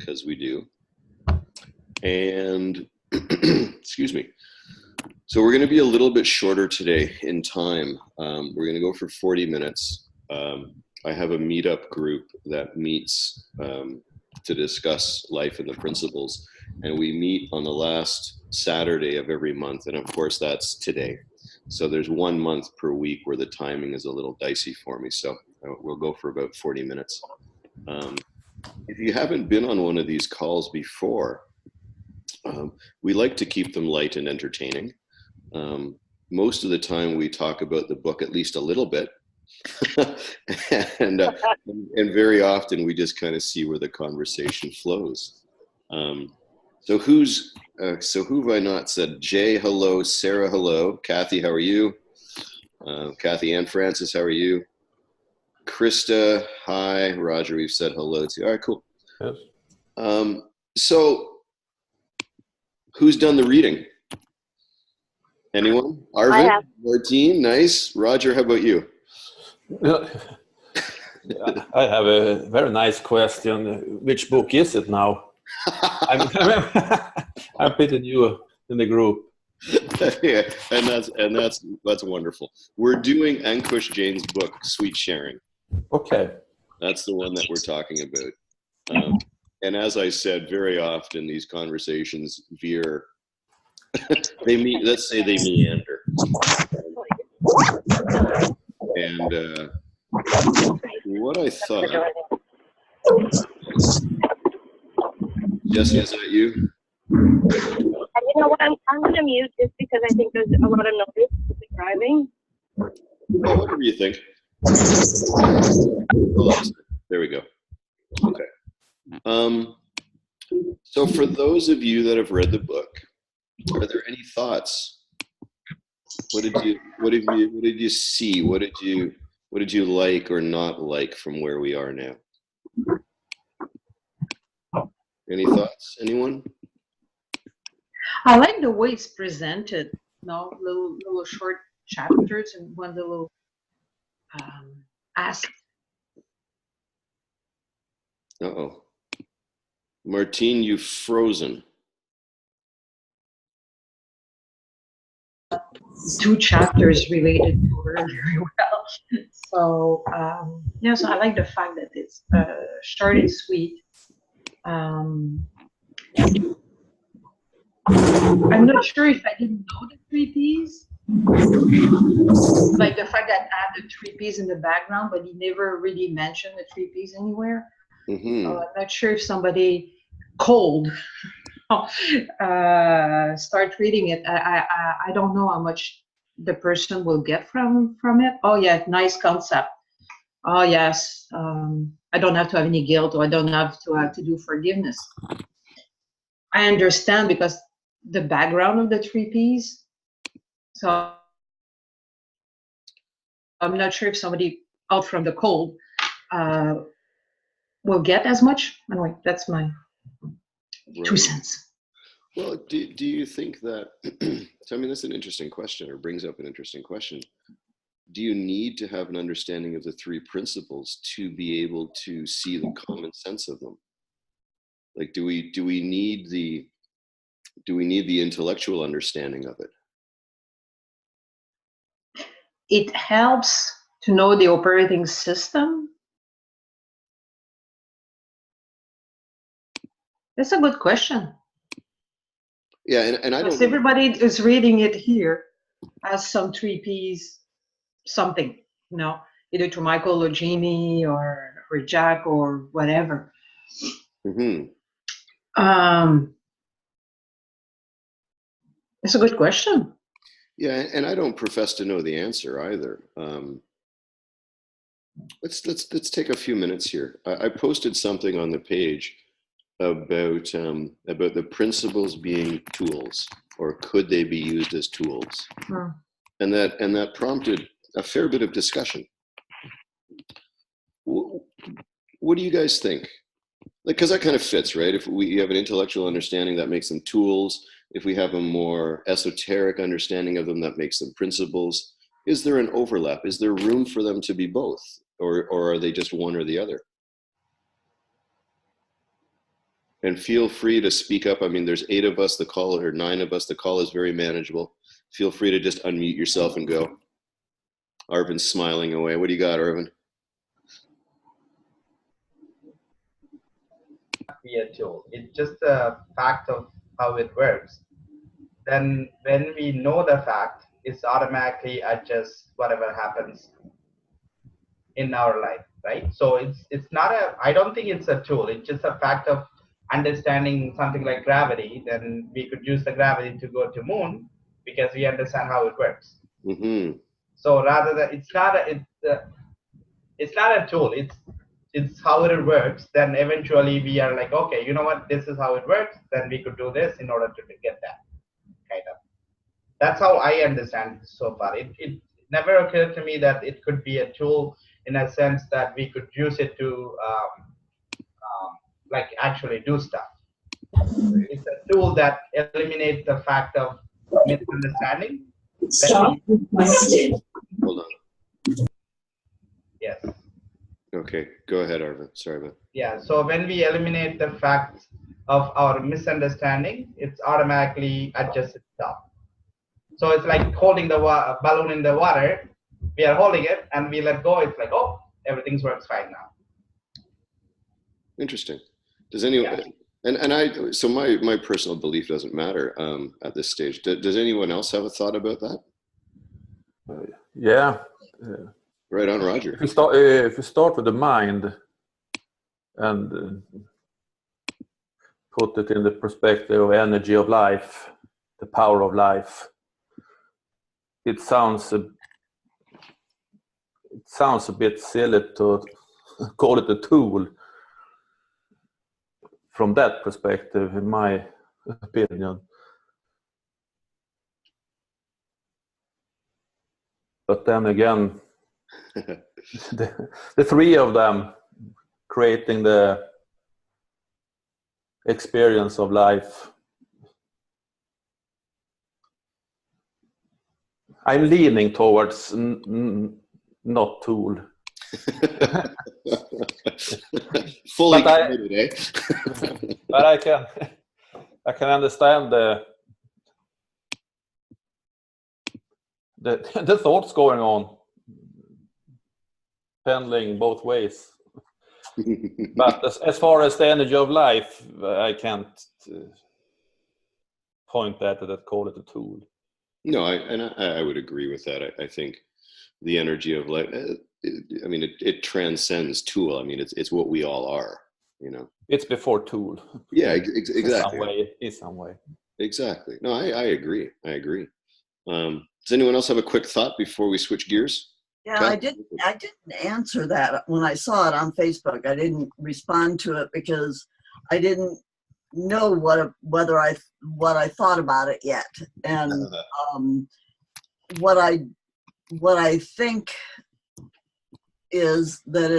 because we do. And excuse me. So we're going to be a little bit shorter today in time. We're going to go for 40 minutes. I have a meetup group that meets to discuss life and the principles. And we meet on the last Saturday of every month. And of course, that's today. So there's 1 month per week where the timing is a little dicey for me. So we'll go for about 40 minutes. If you haven't been on one of these calls before, we like to keep them light and entertaining. Most of the time we talk about the book at least a little bit. and very often we just kind of see where the conversation flows. So who have I not said? Jay, hello. Sarah, hello. Kathy, how are you? Kathy and Francis, how are you? Krista, hi. Roger, we've said hello to. All right, cool. Yes. So who's done the reading? Anyone? Arvind? Martine, nice. Roger, how about you? I have a very nice question. Which book is it now? I'm pretty new in the group. Yeah, and that's wonderful. We're doing Ankush Jain's book, Sweet Sharing. Okay. That's the one that we're talking about. And as I said, very often these conversations veer. Let's say they meander. And what I thought. Jesse, is that you? You know what? I'm going to mute just because I think there's a lot of noise with the driving. Oh, whatever you think. There we go. Okay. So for those of you that have read the book, are there any thoughts? What did you see? What did you like or not like from where we are now? Any thoughts? Anyone? I like the way it's presented. Little short chapters and one little ask. Uh-oh. Martine, you've frozen. 2 chapters related to her very well. So so I like the fact that it's short and sweet. I'm not sure if I didn't know the 3 Ps. Like the fact that I had the 3 Ps in the background, but he never really mentioned the 3 Ps anywhere. Mm-hmm. So I'm not sure if somebody cold start reading it. I don't know how much the person will get from it. Oh yeah, nice concept. Oh yes, I don't have to have any guilt, or I don't have to do forgiveness. I understand because the background of the 3 Ps. So I'm not sure if somebody out from the cold will get as much. Anyway, that's my 2 cents. Well, do you think that, so I mean, that's an interesting question, or brings up an interesting question. Do you need to have an understanding of the 3 principles to be able to see the common sense of them? Like, do we need the intellectual understanding of it? It helps to know the operating system. That's a good question. Yeah, and I don't. Everybody is reading it here as some 3 Ps, something, either to Michael or Jeannie or Jack or whatever. Mm-hmm. It's a good question. Yeah, and I don't profess to know the answer either. Let's take a few minutes here. I posted something on the page about the principles being tools, or could they be used as tools? And that prompted a fair bit of discussion. What do you guys think? Like, because that kind of fits, right? If we have an intellectual understanding, that makes them tools. If we have a more esoteric understanding of them, that makes them principles. Is there an overlap? Is there room for them to be both? Or are they just one or the other? And feel free to speak up. I mean, there's 8 of us, the call, or 9 of us. The call is very manageable. Feel free to just unmute yourself and go. Arvin's smiling away. What do you got, Arvin? Be a tool. It's just a fact of how it works. Then when we know the fact, it's automatically adjusts whatever happens in our life, right? So it's not a, I don't think it's a tool. It's just a fact of understanding something like gravity. Then we could use the gravity to go to moon because we understand how it works. Mm-hmm. So rather than, it's not a tool. It's how it works. Then eventually we are like, okay, you know what? This is how it works. Then we could do this in order to get that kind of. That's how I understand it so far. It never occurred to me that it could be a tool in a sense that we could use it to like actually do stuff. It's a tool that eliminates the fact of misunderstanding. Stop requested. Hold on. Yes. Okay, go ahead, Arvin. Sorry about. Yeah. So when we eliminate the fact of our misunderstanding, it's automatically adjusts itself. So it's like holding the balloon in the water. We are holding it and we let go. It's like, oh, everything works fine now. Interesting. Does anyone? Yeah. And so my personal belief doesn't matter at this stage. Does anyone else have a thought about that? Yeah. Right on, Roger. If we start with the mind and put it in the perspective of energy of life, the power of life, it sounds a bit silly to call it a tool from that perspective, in my opinion. But then again, the 3 of them creating the experience of life. I'm leaning towards not tool. Fully but committed, eh? But I can understand the thoughts going on, pendling both ways. But as far as the energy of life, I can't point that call it a tool. No, I would agree with that. I think the energy of life, I mean, it transcends tool. I mean, it's what we all are, you know. It's before tool. Yeah, exactly. In some way. Exactly. No, I agree. Does anyone else have a quick thought before we switch gears? Yeah, I didn't answer that when I saw it on Facebook. I didn't respond to it because I didn't know what I thought about it yet. And what I think is that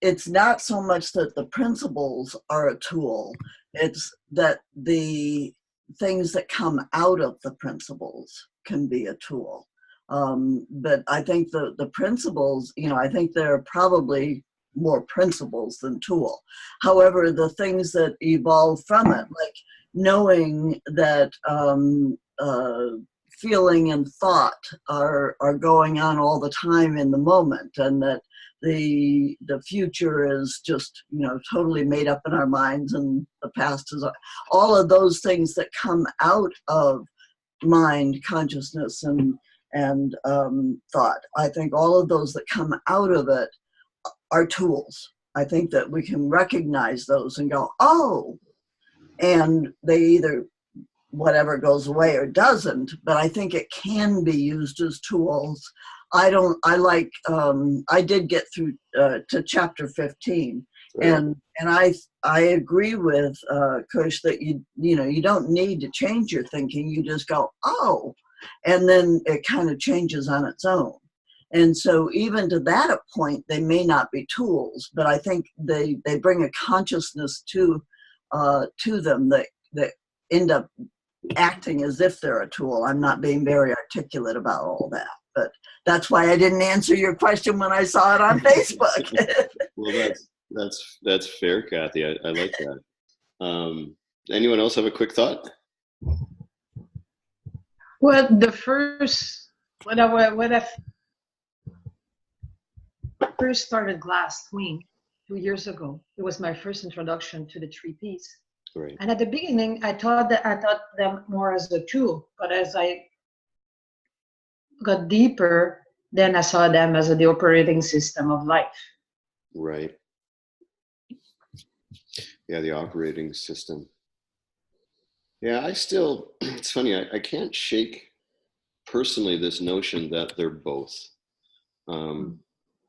it's not so much that the principles are a tool, it's that the things that come out of the principles can be a tool. But I think the principles, I think there are probably more principles than tool. However, the things that evolve from it, like knowing that feeling and thought are going on all the time in the moment, and that the future is just totally made up in our minds, and the past is all of those things that come out of mind, consciousness, and thought. I think all of those that come out of it are tools. I think that we can recognize those and go, oh, and they either whatever goes away or doesn't, but I think it can be used as tools. I did get through to chapter 15, and I agree with Kush that you don't need to change your thinking. You just go, oh, and then it kind of changes on its own. And so even to that point, they may not be tools, but I think they bring a consciousness to them that end up acting as if they're a tool. I'm not being very articulate about all that, but that's why I didn't answer your question when I saw it on Facebook. Well, that's fair, Kathy. I like that. Anyone else have a quick thought? Well, the first, when I first started glass twin 2 years ago, it was my first introduction to the 3Ps. Right. And at the beginning, I thought them more as a tool, but as I got deeper, then I saw them as the operating system of life. Right. Yeah, the operating system. Yeah, it's funny, I can't shake personally this notion that they're both.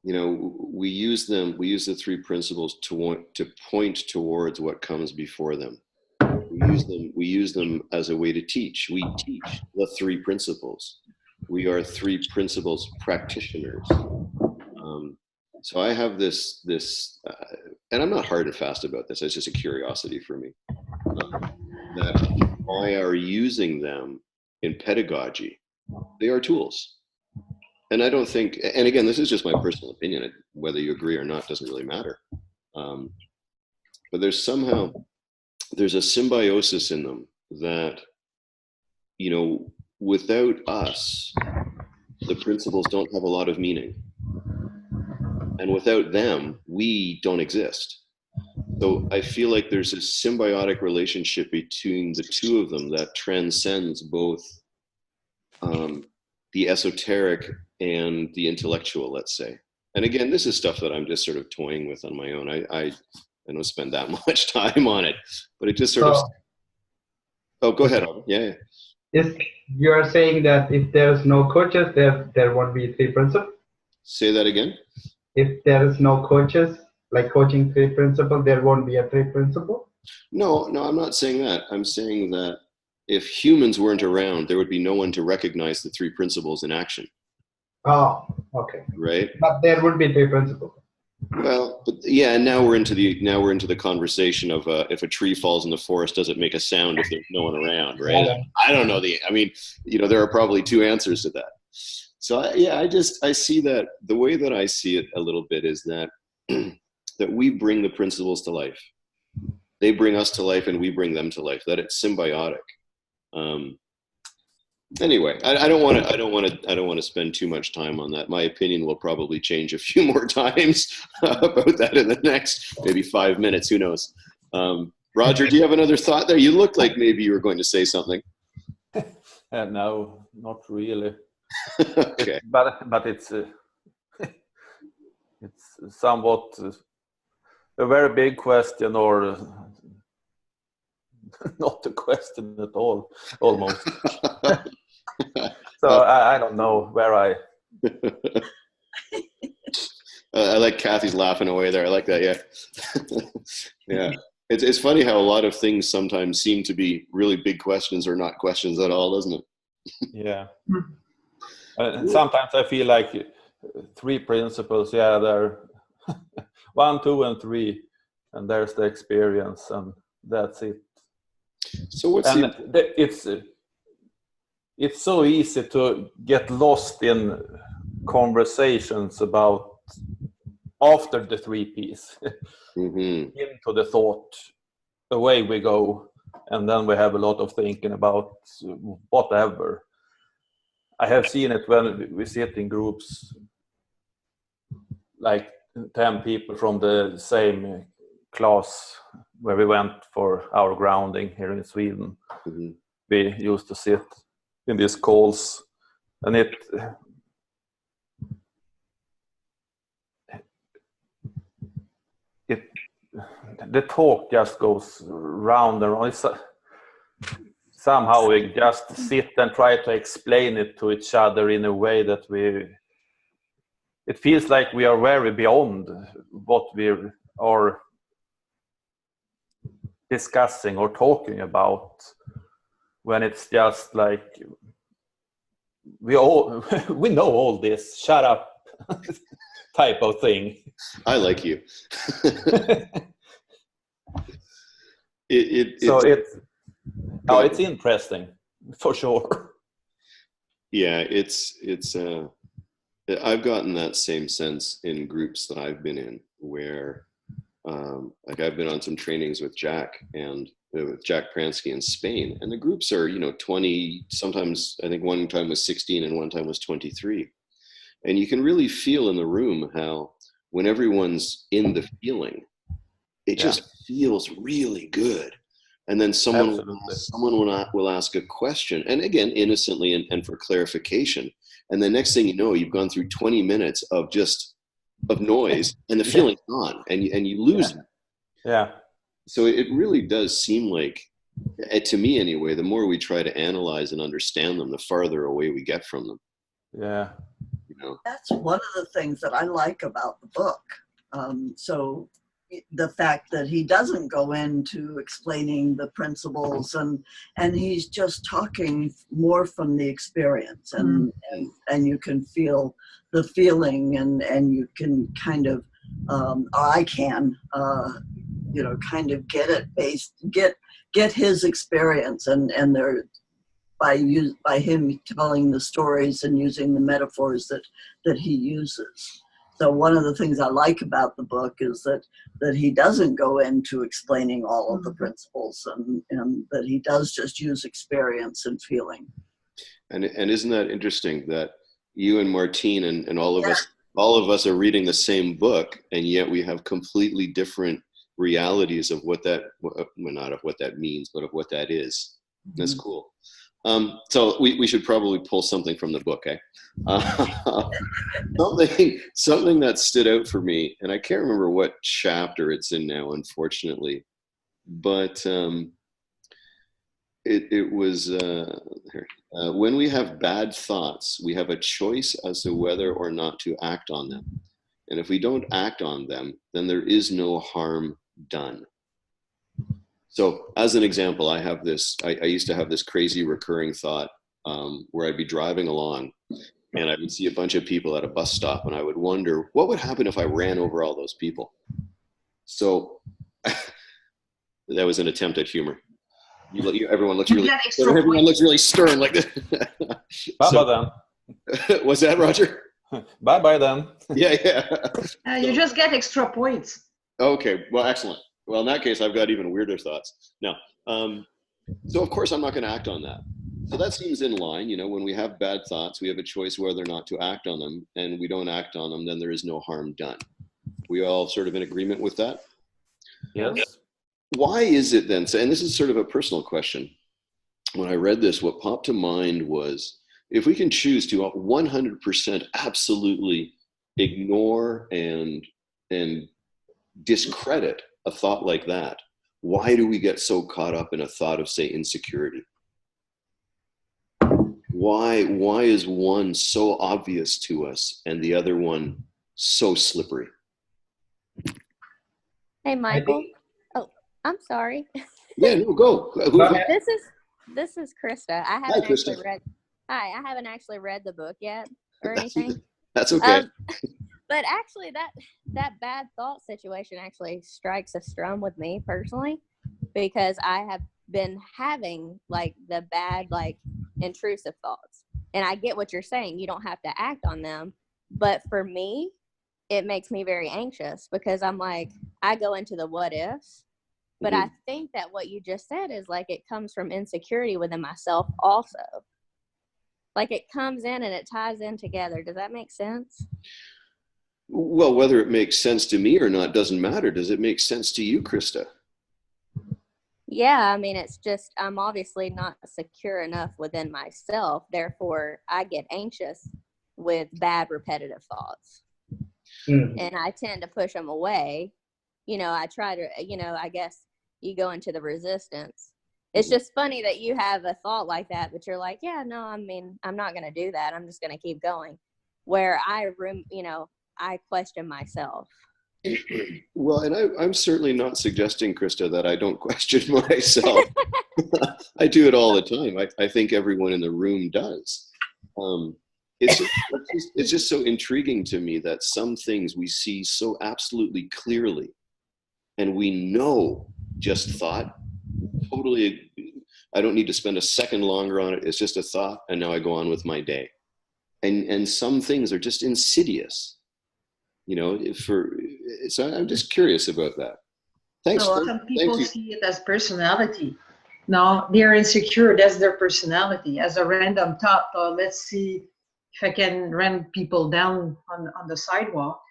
You know, we use the three principles to point towards what comes before them. We use them as a way to teach. We teach the three principles. We are three principles practitioners. So I have this, and I'm not hard and fast about this. It's just a curiosity for me. That I are using them in pedagogy. They are tools. And I don't think, and again, this is just my personal opinion, whether you agree or not doesn't really matter. But there's a symbiosis in them that, you know, without us, the principles don't have a lot of meaning. And without them, we don't exist. So I feel like there's a symbiotic relationship between the two of them that transcends both the esoteric and the intellectual, let's say. And again, this is stuff that I'm just sort of toying with on my own. I don't spend that much time on it, but it just sort of. Oh, go ahead. Yeah. You are saying that if there's no coaches, there won't be three principles? Say that again. If there is no coaches, like coaching three principle, there won't be a three principle? No, I'm not saying that. I'm saying that if humans weren't around, there would be no one to recognize the three principles in action. Oh, okay. Right. But there would be three principles. Well, but yeah, and now we're into the conversation of if a tree falls in the forest, does it make a sound if there's no one around, right? Yeah. I don't know I mean, you know, there are probably two answers to that. So I see that the way that I see it a little bit is that that we bring the principles to life. They bring us to life, and we bring them to life. That it's symbiotic. Anyway, I don't want to spend too much time on that. My opinion will probably change a few more times about that in the next maybe 5 minutes. Who knows? Roger, do you have another thought there? You looked like maybe you were going to say something. No, not really. Okay. But it's somewhat a very big question, or not a question at all, almost. So I don't know where I. I like Kathy's laughing away there. I like that. Yeah. Yeah. It's funny how a lot of things sometimes seem to be really big questions or not questions at all, doesn't it? Yeah. Sometimes I feel like three principles. Yeah, they're 1, 2, and 3, and there's the experience, and that's it. So what's it's so easy to get lost in conversations about after the 3Ps into the thought, away we go, and then we have a lot of thinking about whatever. I have seen it when we sit in groups, like 10 people from the same class where we went for our grounding here in Sweden. We used to sit in these calls, and the talk just goes round and round. Somehow we just sit and try to explain it to each other in a way that it feels like we are very beyond what we are discussing or talking about, when it's just like we know all this, shut up type of thing. I like you. It's interesting for sure. Yeah, I've gotten that same sense in groups that I've been in, where like I've been on some trainings with Jack and with Jack Pransky in Spain, and the groups are, 20, sometimes I think one time was 16 and one time was 23. And you can really feel in the room how when everyone's in the feeling, it just feels really good. And then someone will ask a question, and again, innocently and for clarification. And the next thing you know, you've gone through 20 minutes of noise, and the feeling's gone, and you lose it. Yeah. So it really does seem like, to me anyway, the more we try to analyze and understand them, the farther away we get from them. Yeah. That's one of the things that I like about the book. So the fact that he doesn't go into explaining the principles, and he's just talking more from the experience, and you can feel the feeling, and you can kind of I can kind of get it get his experience, and there by him telling the stories and using the metaphors that he uses. So one of the things I like about the book is that he doesn't go into explaining all of the principles, and that he does just use experience and feeling. And isn't that interesting that you and Martine and all of us are reading the same book, and yet we have completely different realities of what that, well, not of what that means, but of what that is. That's cool. So we should probably pull something from the book, eh? Something that stood out for me, and I can't remember what chapter it's in now, unfortunately, but it was here. When we have bad thoughts, we have a choice as to whether or not to act on them. And if we don't act on them, then there is no harm done. So as an example, I used to have this crazy recurring thought where I'd be driving along and I would see a bunch of people at a bus stop, and I would wonder what would happen if I ran over all those people. So that was an attempt at humor. Everyone looks really stern like this. Bye-bye then. Was that, Roger? Bye-bye then. Yeah. You just get extra points. Okay, well, excellent. Well, in that case, I've got even weirder thoughts. No. So of course I'm not going to act on that. So that seems in line. When we have bad thoughts, we have a choice whether or not to act on them, and we don't act on them, then there is no harm done. We all sort of in agreement with that? Yes. Why is it then, and this is sort of a personal question, when I read this, what popped to mind was, if we can choose to 100% absolutely ignore and discredit a thought like that, why do we get so caught up in a thought of, say, insecurity? Why is one so obvious to us and the other one so slippery? Hey, Michael. Oh, I'm sorry. Yeah, no, go. This is Krista. I haven't actually read the book yet or anything. That's okay. But actually, that bad thought situation actually strikes a strum with me personally, because I have been having like the bad, like intrusive thoughts. And I get what you're saying. You don't have to act on them. But for me, it makes me very anxious, because I'm like, I go into the what ifs. But I think that what you just said is like, it comes from insecurity within myself also. Like it comes in and it ties in together. Does that make sense? Well, whether it makes sense to me or not doesn't matter. Does it make sense to you, Krista? Yeah, I mean, it's just, I'm obviously not secure enough within myself. Therefore, I get anxious with bad repetitive thoughts. And I tend to push them away. I try to, I guess you go into the resistance. It's just funny that you have a thought like that, but you're like, yeah, no, I mean, I'm not going to do that. I'm just going to keep going. Where I question myself. Well, and I'm certainly not suggesting, Krista, that I don't question myself. I do it all the time. I think everyone in the room does. It's just so intriguing to me that some things we see so absolutely clearly, and we know just thought, totally, I don't need to spend a second longer on it. It's just a thought, and now I go on with my day. And some things are just insidious. So I'm just curious about that. Thanks. So some Thank people you. see it as personality. No, they're insecure. That's their personality. As a random thought, let's see if I can run people down on the sidewalk.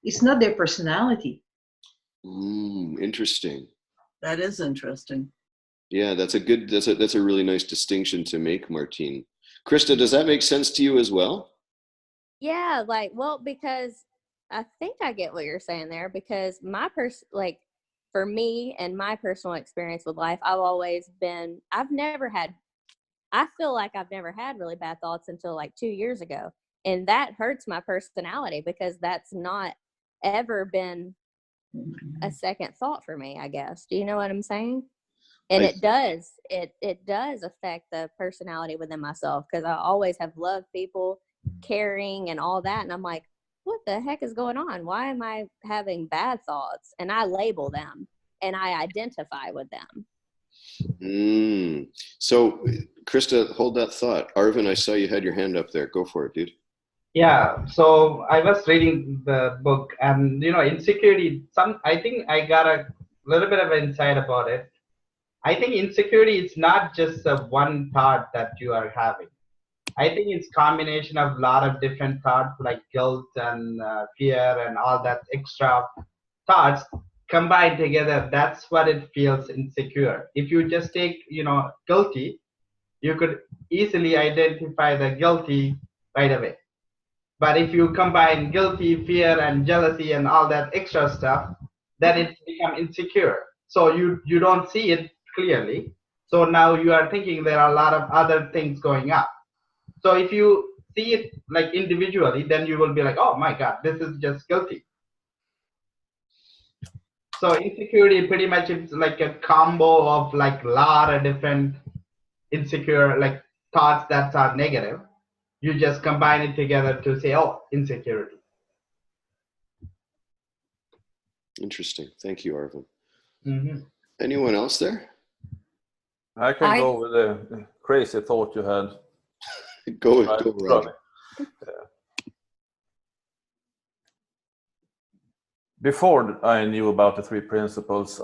It's not their personality. Interesting. That is interesting. Yeah, that's a really nice distinction to make, Martine. Krista, does that make sense to you as well? Yeah, like, well, because I think I get what you're saying there, because for me and my personal experience with life, I feel like I've never had really bad thoughts until like 2 years ago. And that hurts my personality because that's not ever been a second thought for me, I guess. Do you know what I'm saying? And it does affect the personality within myself, because I always have loved people, caring and all that. And I'm like, what the heck is going on? Why am I having bad thoughts? And I label them and I identify with them. So, Krista, hold that thought. Arvin, I saw you had your hand up there. Go for it, dude. Yeah, so I was reading the book, and insecurity. I think I got a little bit of insight about it. I think insecurity is not just a one thought that you are having. I think it's combination of a lot of different thoughts like guilt and fear and all that extra thoughts combined together. That's what it feels insecure. If you just take, guilty, you could easily identify the guilty right away. But if you combine guilty, fear, and jealousy and all that extra stuff, then it becomes insecure. So you don't see it clearly. So now you are thinking there are a lot of other things going on. So if you see it like individually, then you will be like, oh my God, this is just guilty. So insecurity pretty much it's like a combo of like a lot of different insecure like thoughts that are negative. You just combine it together to say, oh, insecurity. Interesting. Thank you, Arvin. Mm-hmm. Anyone else there? I can go with the crazy thought you had. Go, Rob. Before I knew about the 3 principles,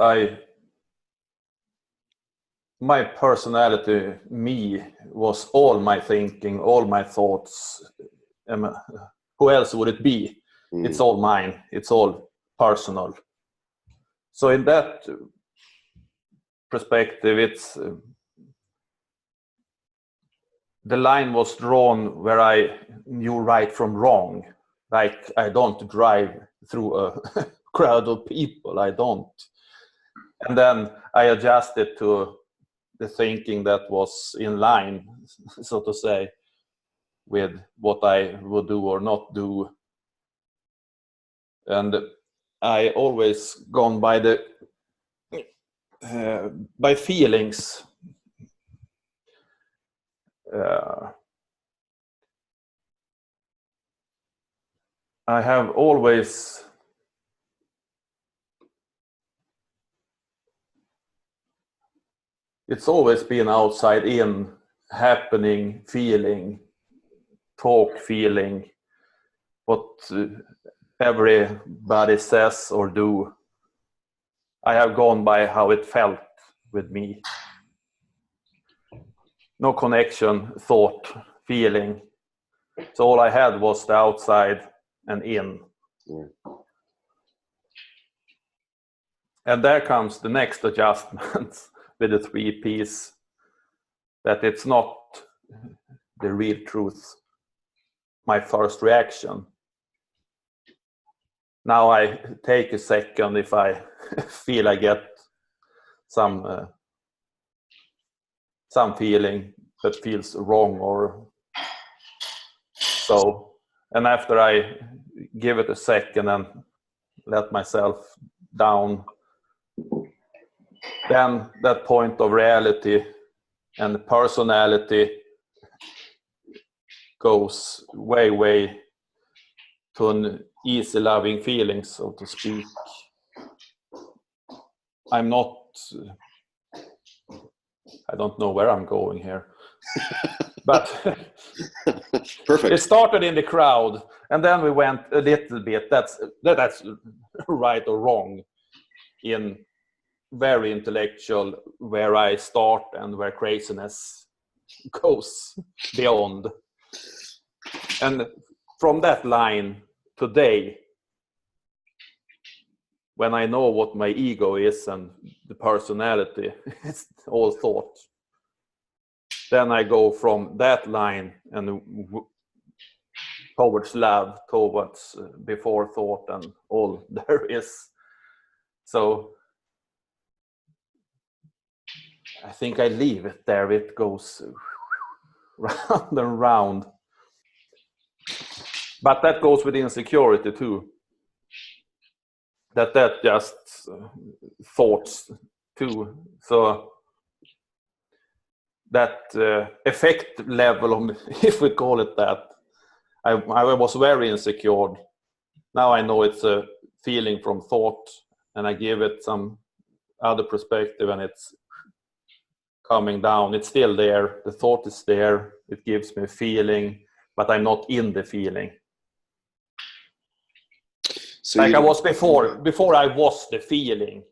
my personality, me, was all my thinking, all my thoughts. Who else would it be? It's all mine. It's all personal. So in that perspective, it's the line was drawn where I knew right from wrong. Like, I don't drive through a crowd of people. I don't. And then I adjusted to the thinking that was in line, so to say, with what I would do or not do. And I always gone by by feelings. I have always it's always been outside in, happening, feeling, talk, feeling, what everybody says or do. I have gone by how it felt with me. No connection, thought, feeling. So all I had was the outside and in. And there comes the next adjustment with the 3 Ps, that it's not the real truth, my first reaction. Now I take a second if I feel I get some feeling that feels wrong or so. And after I give it a second and let myself down, then that point of reality and personality goes way to an easy loving feeling, so to speak. I'm not, I don't know where I'm going here, but Perfect. It started in the crowd and then we went a little bit, that's right or wrong, in very intellectual where I start and where craziness goes beyond. And from that line today, when I know what my ego is and the personality, it's all thought. Then I go from that line and towards love, towards before thought and all there is. So I think I leave it there. It goes round and round. But that goes with insecurity too. That just thoughts too. So that effect level, if we call it that, I was very insecure. Now I know it's a feeling from thought, and I give it some other perspective, and it's coming down. It's still there. The thought is there. It gives me a feeling, but I'm not in the feeling. So like I was before I was the feeling.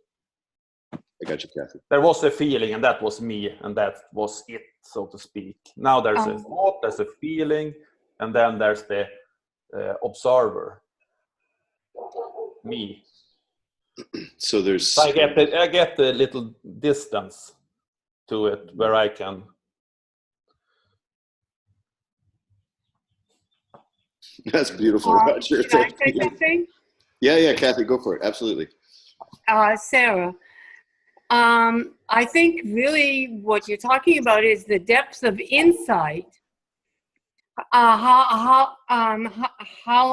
I got you, Kathy. There was a feeling, and that was me, and that was it, so to speak. Now there's a thought, there's a feeling, and then there's the observer, me. So there's. So I get a little distance to it where I can. That's beautiful, Roger. Can I say something? Yeah, Kathy, go for it. Absolutely. Sarah, I think really what you're talking about is the depth of insight. How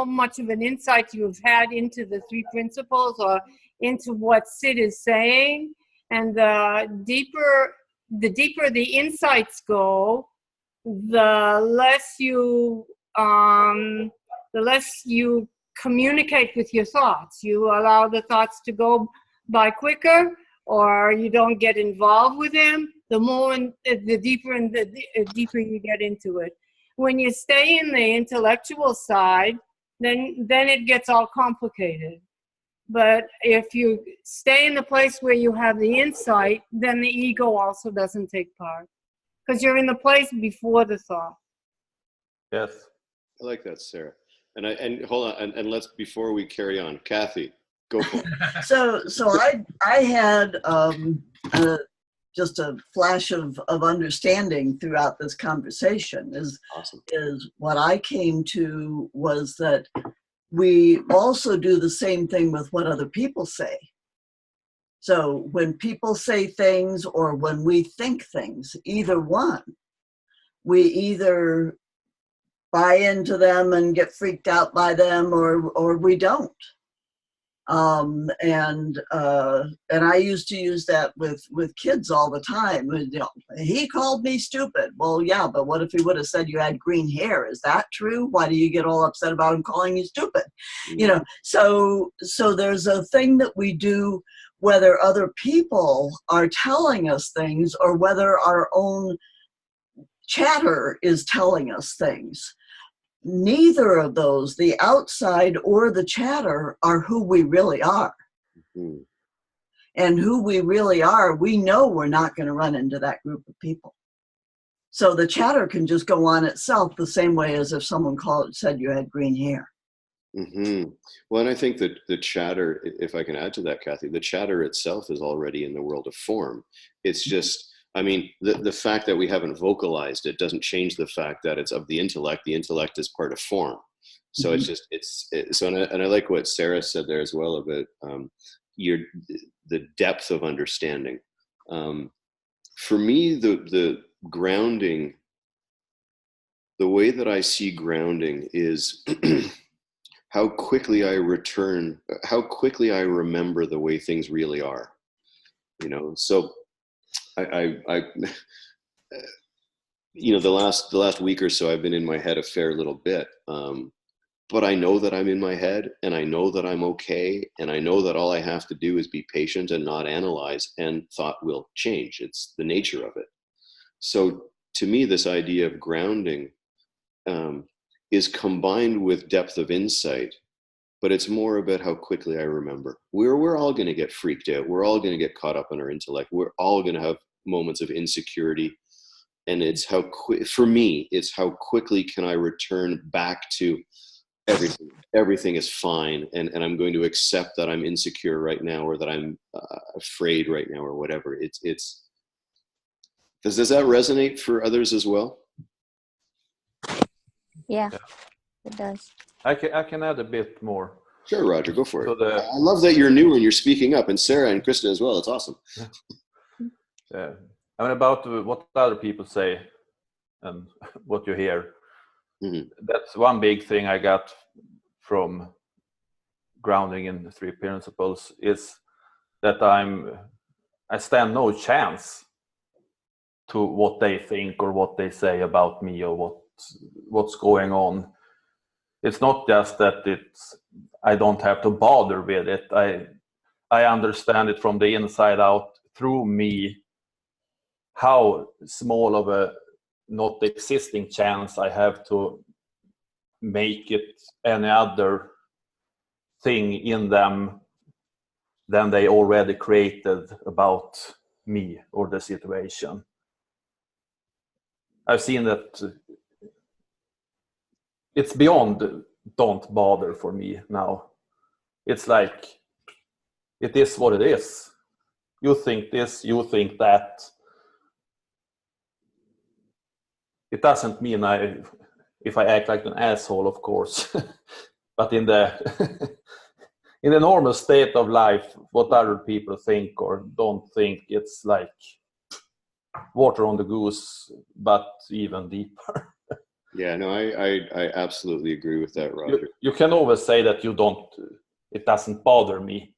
much of an insight you've had into the three principles or into what Sid is saying, and the deeper the insights go, the less you communicate with your thoughts. You allow the thoughts to go by quicker, or you don't get involved with them. The deeper you get into it. When you stay in the intellectual side, then it gets all complicated. But if you stay in the place where you have the insight, then the ego also doesn't take part, because you're in the place before the thought. Yes. I like that, Sarah. And hold on, and let's, before we carry on, Kathy, go for it. So I had just a flash of understanding throughout this conversation. Awesome. Is what I came to was that we also do the same thing with what other people say. So when people say things or when we think things, either one, we either buy into them and get freaked out by them, or we don't. And I used to use that with kids all the time. You know, he called me stupid. Well, yeah, but what if he would have said you had green hair? Is that true? Why do you get all upset about him calling you stupid? You know, so there's a thing that we do, whether other people are telling us things or whether our own chatter is telling us things. Neither of those, the outside or the chatter, are who we really are. Mm-hmm. And who we really are, we know we're not going to run into that group of people. So the chatter can just go on itself the same way as if someone said you had green hair. Mm-hmm. Well, and I think that the chatter, if I can add to that, Kathy, the chatter itself is already in the world of form. It's just, I mean, the fact that we haven't vocalized it doesn't change the fact that it's of the intellect. The intellect is part of form. So it's just, and I like what Sarah said there as well about the depth of understanding. For me, the grounding, the way that I see grounding is how quickly I remember the way things really are, you know? So I you know, the last week or so, I've been in my head a fair little bit, but I know that I'm in my head, and I know that I'm okay, and I know that all I have to do is be patient and not analyze, and thought will change. It's the nature of it. So to me, this idea of grounding is combined with depth of insight, but it's more about how quickly I remember. We're all going to get freaked out. We're all going to get caught up in our intellect. We're all going to have moments of insecurity. And it's how for me, it's how quickly can I return back to everything is fine. And I'm going to accept that I'm insecure right now, or that I'm afraid right now, or whatever. Does that resonate for others as well? Yeah, it does. I can add a bit more. Sure, Roger, go for it. So I love that you're new and you're speaking up, and Sarah and Krista as well. It's awesome. Yeah. I mean, about what other people say and what you hear. Mm-hmm. That's one big thing I got from grounding in the 3 principles, is that I stand no chance to what they think or what they say about me or what's going on. It's not just that I don't have to bother with it. I understand it from the inside out, through me, how small of a not existing chance I have to make it any other thing in them than they already created about me or the situation. I've seen that it's beyond don't bother for me now. It's like, it is what it is. You think this, you think that. It doesn't mean if I act like an asshole, of course, but in the in the normal state of life, what other people think or don't think, it's like water on the goose, but even deeper. Yeah, no, I absolutely agree with that, Roger. You can always say that it doesn't bother me,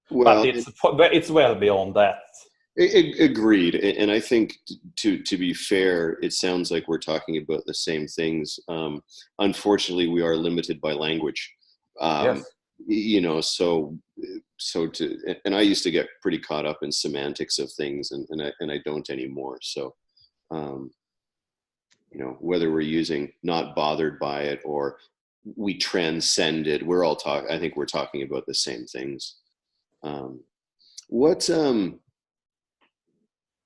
well, but it's well beyond that. Agreed. And I think to be fair, it sounds like we're talking about the same things. Unfortunately, we are limited by language. Yes. You know, and I used to get pretty caught up in semantics of things, and I don't anymore. So, you know, whether we're using not bothered by it or we transcend it, I think we're talking about the same things.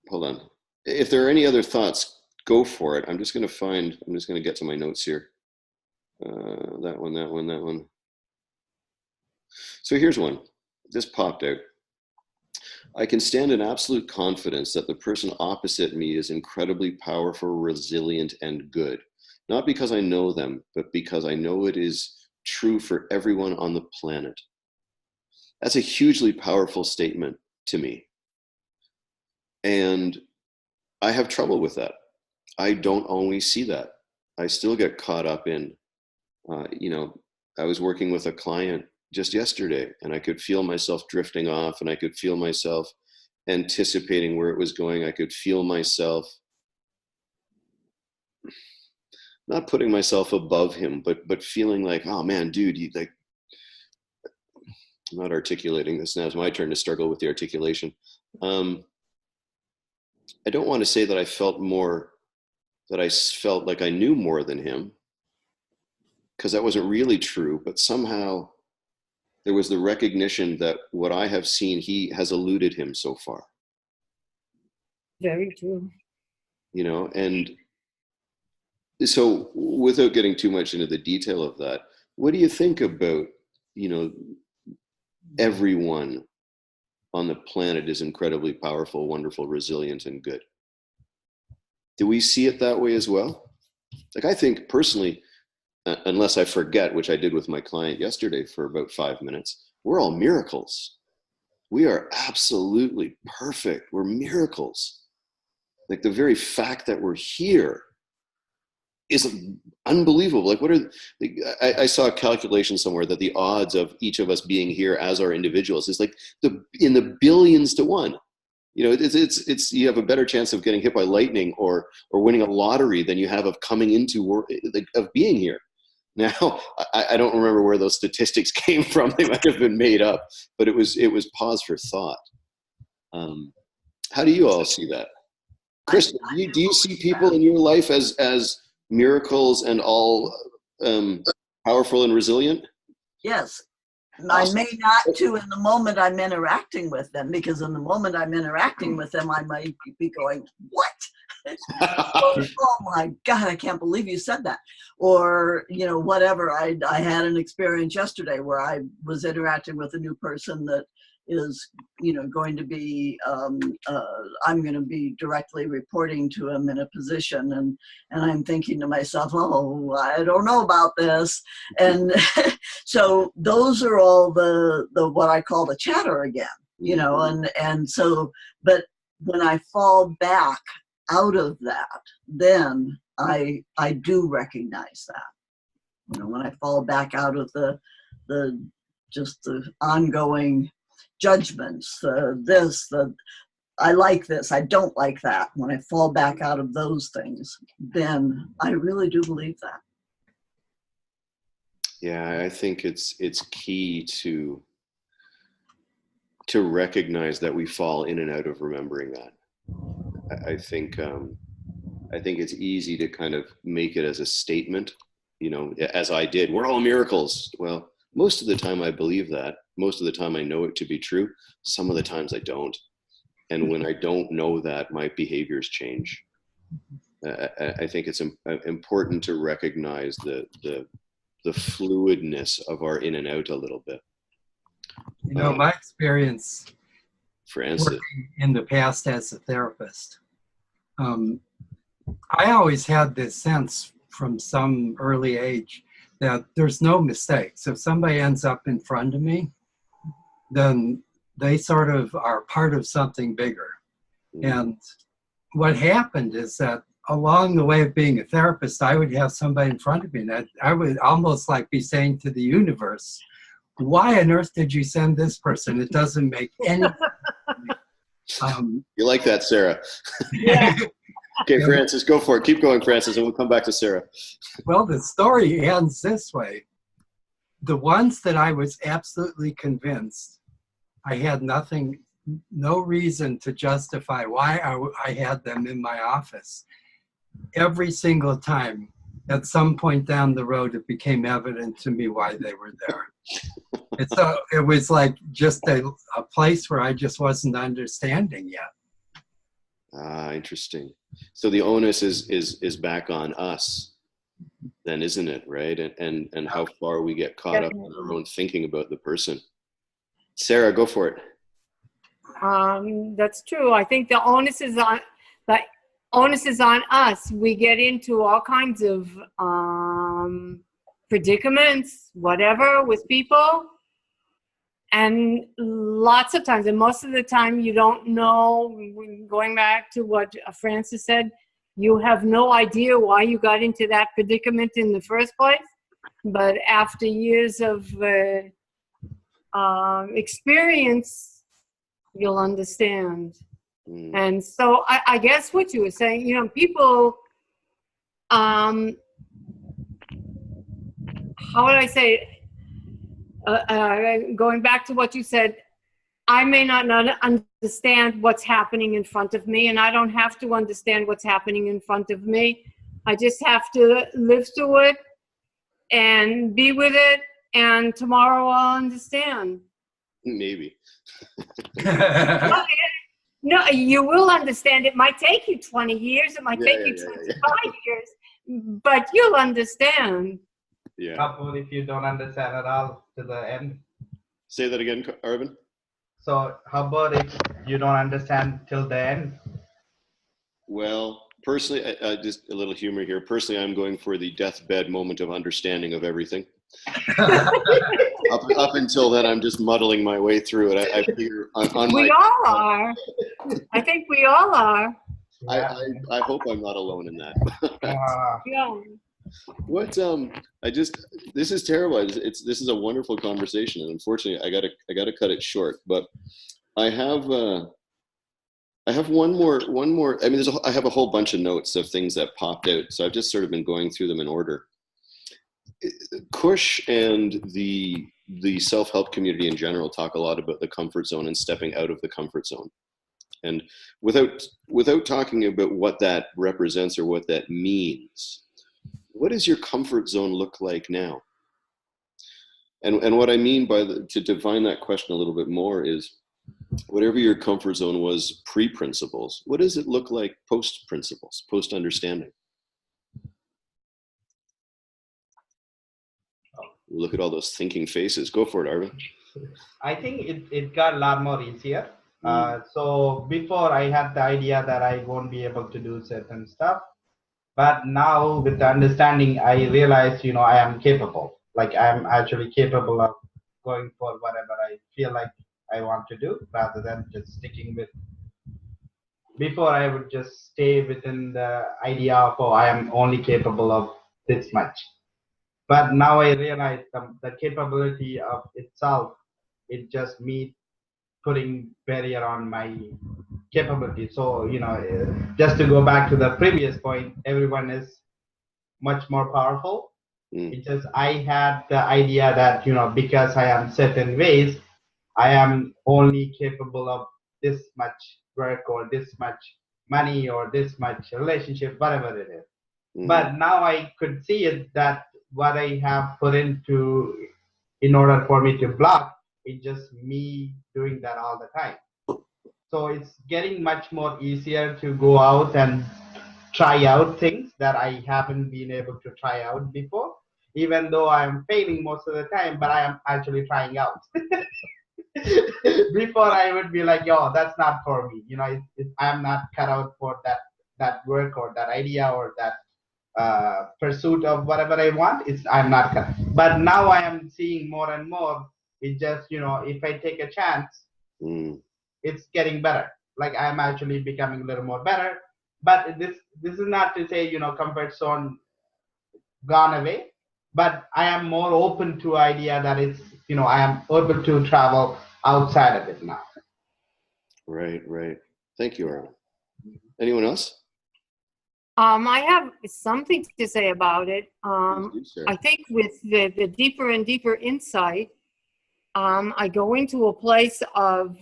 Hold on. If there are any other thoughts, go for it. I'm just going to get to my notes here. That one. So here's one. This popped out. I can stand in absolute confidence that the person opposite me is incredibly powerful, resilient, and good. Not because I know them, but because I know it is true for everyone on the planet. That's a hugely powerful statement to me. And I have trouble with that. I don't always see that. I still get caught up in, you know, I was working with a client just yesterday, and I could feel myself drifting off, and I could feel myself anticipating where it was going. I could feel myself not putting myself above him, but feeling like, oh man, dude, I'm not articulating this now. It's my turn to struggle with the articulation. I don't want to say that I felt like I knew more than him, because that wasn't really true, but somehow there was the recognition that what I have seen, he has eluded him so far. Very true. You know, and so without getting too much into the detail of that, what do you think about, you know, everyone on the planet is incredibly powerful, wonderful, resilient, and good? Do we see it that way as well? Like, I think personally, unless I forget, which I did with my client yesterday for about 5 minutes, we're all miracles. We are absolutely perfect. We're miracles. Like, the very fact that we're here is unbelievable. Like, I saw a calculation somewhere that the odds of each of us being here as our individuals is like in the billions to one. You know, it's you have a better chance of getting hit by lightning or winning a lottery than you have of coming into of being here. Now, I don't remember where those statistics came from. They might have been made up, but it was pause for thought. How do you all see that? Krista, do you see people in your life as miracles and all powerful and resilient? Yes. I may not to in the moment I'm interacting with them, because in the moment I'm interacting with them, I might be going, what? Oh my God, I can't believe you said that. Or, whatever. I had an experience yesterday where I was interacting with a new person that is, going to be, I'm going to be directly reporting to him in a position. And I'm thinking to myself, oh, I don't know about this. And so those are all the what I call the chatter again, and so, but when I fall back out of that, then I do recognize that. When I fall back out of the just the ongoing judgments, I like this, I don't like that. When I fall back out of those things, then I really do believe that. Yeah, I think it's key to recognize that we fall in and out of remembering that. I think it's easy to kind of make it as a statement, as I did. We're all miracles. Well, most of the time I believe that. Most of the time I know it to be true. Some of the times I don't. And when I don't know that, my behaviors change. I think it's important to recognize the fluidness of our in and out a little bit. My experience Francis, working in the past as a therapist, I always had this sense from some early age that there's no mistakes. If somebody ends up in front of me, then they sort of are part of something bigger. And what happened is that along the way of being a therapist, I would have somebody in front of me and I would almost like be saying to the universe, why on earth did you send this person? It doesn't make any you like that, Sarah? Yeah. Okay, Francis, go for it. Keep going, Francis, and we'll come back to Sarah. Well, the story ends this way. The ones that I was absolutely convinced I had no reason to justify why I had them in my office. Every single time, at some point down the road, it became evident to me why they were there. And so it was like just a place where I just wasn't understanding yet. Ah, interesting. So the onus is back on us then, isn't it? Right? And how far we get caught up in our own thinking about the person. Sarah, go for it. That's true. I think the onus is on us. We get into all kinds of predicaments, whatever, with people. And lots of times, and most of the time, you don't know, going back to what Francis said, you have no idea why you got into that predicament in the first place. But after years of experience, you'll understand. And so I guess what you were saying, people, how would I say it? Going back to what you said, I may not understand what's happening in front of me, and I don't have to understand what's happening in front of me. I just have to live through it and be with it, and tomorrow I'll understand. Maybe. No, you will understand. It might take you 20 years. It might take you 25 years, but you'll understand. Yeah. How about if you don't understand at all to the end? Say that again, Arvin. So how about if you don't understand till the end? Well, personally, just a little humor here. Personally, I'm going for the deathbed moment of understanding of everything. Up until then, I'm just muddling my way through it. I figure on we all are. I think we all are. I hope I'm not alone in that. Yeah. What this is terrible. This is a wonderful conversation, and unfortunately, I gotta cut it short. But I have one more. I mean, I have a whole bunch of notes of things that popped out, so I've just sort of been going through them in order. Kush and the self-help community in general talk a lot about the comfort zone and stepping out of the comfort zone. And without talking about what that represents or what that means, what does your comfort zone look like now? And what I mean by to define that question a little bit more is, whatever your comfort zone was pre-principles, what does it look like post-principles, post-understanding? Look at all those thinking faces. Go for it, Arvind. I think it got a lot more easier. So before I had the idea that I won't be able to do certain stuff. But now with the understanding, I realize, I am capable. Like I'm actually capable of going for whatever I feel like I want to do, rather than just sticking with. Before I would just stay within the idea of, oh, I am only capable of this much. But now I realize the capability of itself, it's just me putting barrier on my capability. So, just to go back to the previous point, everyone is much more powerful. It's just I had the idea that, because I am certain ways, I am only capable of this much work or this much money or this much relationship, whatever it is. But now I could see it that what I have put into in order for me to block, it's just me doing that all the time. So it's getting much more easier to go out and try out things that I haven't been able to try out before, even though I'm failing most of the time, but I am actually trying out. Before I would be like, yo, that's not for me. I'm not cut out for that work or that idea or that pursuit of whatever I want. I'm not cut. But now I am seeing more and more. It's just, if I take a chance, it's getting better. Like I'm actually becoming a little more better. But this is not to say, comfort zone gone away. But I am more open to idea that it's, I am able to travel outside of it now. Right. Thank you, Arvind. Anyone else? I have something to say about it. I think with the deeper and deeper insight, I go into a place of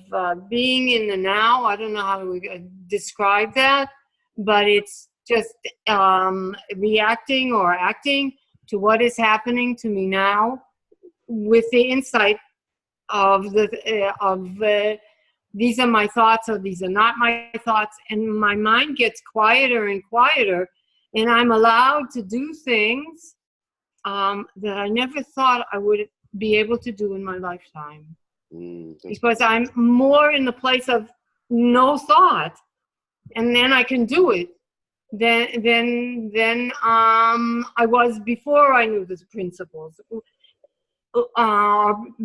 being in the now. I don't know how to describe that, but it's just reacting or acting to what is happening to me now with the insight of these are my thoughts or these are not my thoughts, and my mind gets quieter and quieter, and I'm allowed to do things that I never thought I would be able to do in my lifetime, because I'm more in the place of no thought, and then I can do it than I was before I knew the principles.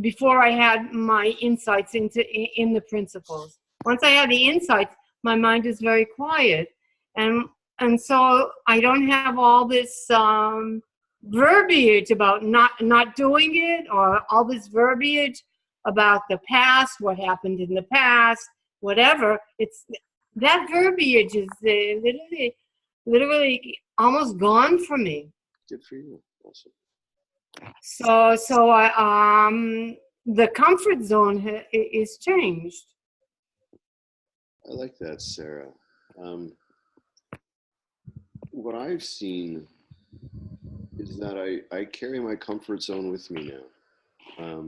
Before I had my insights in the principles. Once I had the insights, my mind is very quiet, and so I don't have all this verbiage about not doing it, or all this verbiage about the past, what happened in the past, whatever. It's that verbiage is literally almost gone from me. Good for you. Awesome. So the comfort zone is changed. I like that, Sarah. What I've seen is that I carry my comfort zone with me now.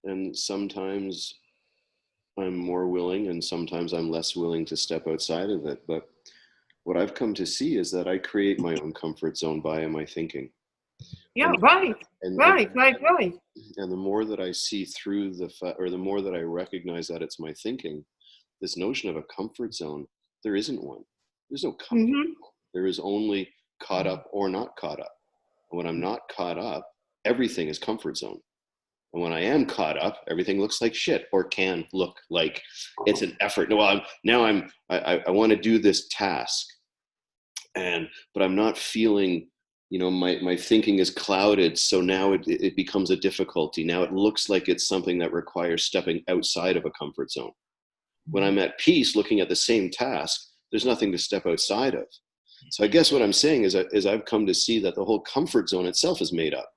And sometimes I'm more willing and sometimes I'm less willing to step outside of it. But what I've come to see is that I create my own comfort zone by my thinking. Yeah, right. And the more that I see through the more that I recognize that it's my thinking, this notion of a comfort zone, there isn't one. There's no comfort zone. There is only caught up or not caught up. And when I'm not caught up, everything is comfort zone. And when I am caught up, everything looks like shit, or can look like it's an effort. No, I want to do this task, but I'm not feeling, my thinking is clouded. So now it becomes a difficulty. Now it looks like it's something that requires stepping outside of a comfort zone. When I'm at peace, looking at the same task, there's nothing to step outside of. So I guess what I'm saying is I've come to see that the whole comfort zone itself is made up,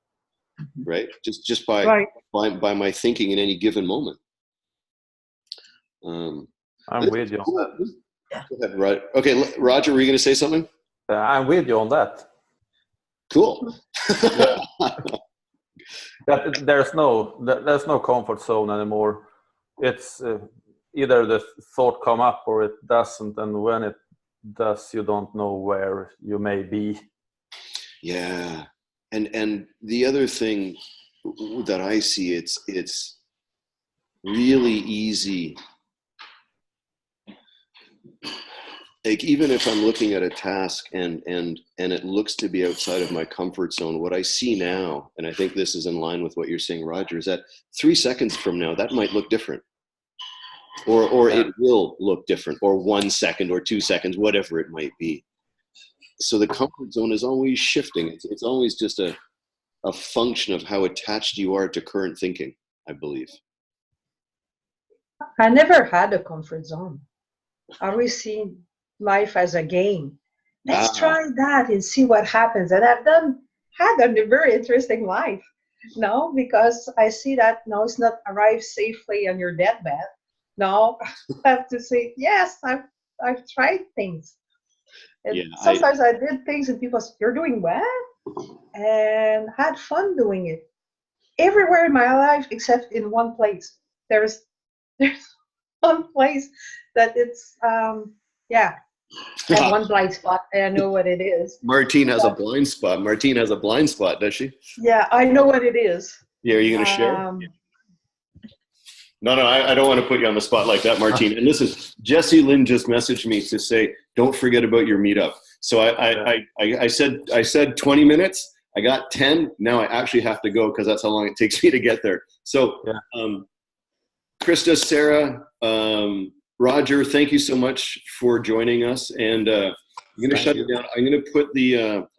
right? Just by my thinking in any given moment. I'm with you on that. Go ahead, Roger. Okay, Roger, were you going to say something? I'm with you on that. Cool. that there's no comfort zone anymore. It's either the thought come up or it doesn't, and when it does, you don't know where you may be. Yeah, and the other thing that I see, it's really easy. Like, even if I'm looking at a task and it looks to be outside of my comfort zone, what I see now, and I think this is in line with what you're saying, Roger, is that 3 seconds from now, that might look different. Or it will look different, or 1 second or 2 seconds, whatever it might be. So the comfort zone is always shifting. It's always just a function of how attached you are to current thinking, I believe. I never had a comfort zone. I always see life as a game. Let's try that and see what happens. And I've had a very interesting life. No, because I see that no, it's not arrive safely on your deathbed. No, I have to say, yes, I've tried things. And Yeah, sometimes I did things and people say, you're doing what? And had fun doing it. Everywhere in my life except in one place. There's one place that it's I have one blind spot and I know what it is. Martine has a blind spot. Martine has a blind spot, does she? Yeah, I know what it is. Yeah, are you going to share? No, I don't want to put you on the spot like that, Martine. And listen, Jessie Lynn just messaged me to say, don't forget about your meetup. So I said 20 minutes. I got 10. Now I actually have to go because that's how long it takes me to get there. So, Krista, Sarah, Roger, thank you so much for joining us. And I'm going to shut it down. I'm going to put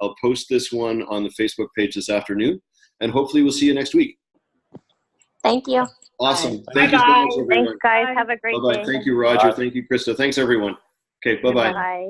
I'll post this one on the Facebook page this afternoon. And hopefully we'll see you next week. Thank you. Awesome. Bye. Thank you so much, everyone. Thanks, guys. Have a great Bye-bye. day. Thank you, Roger. Thank you, Krista. Thanks, everyone. Okay, bye-bye. Bye.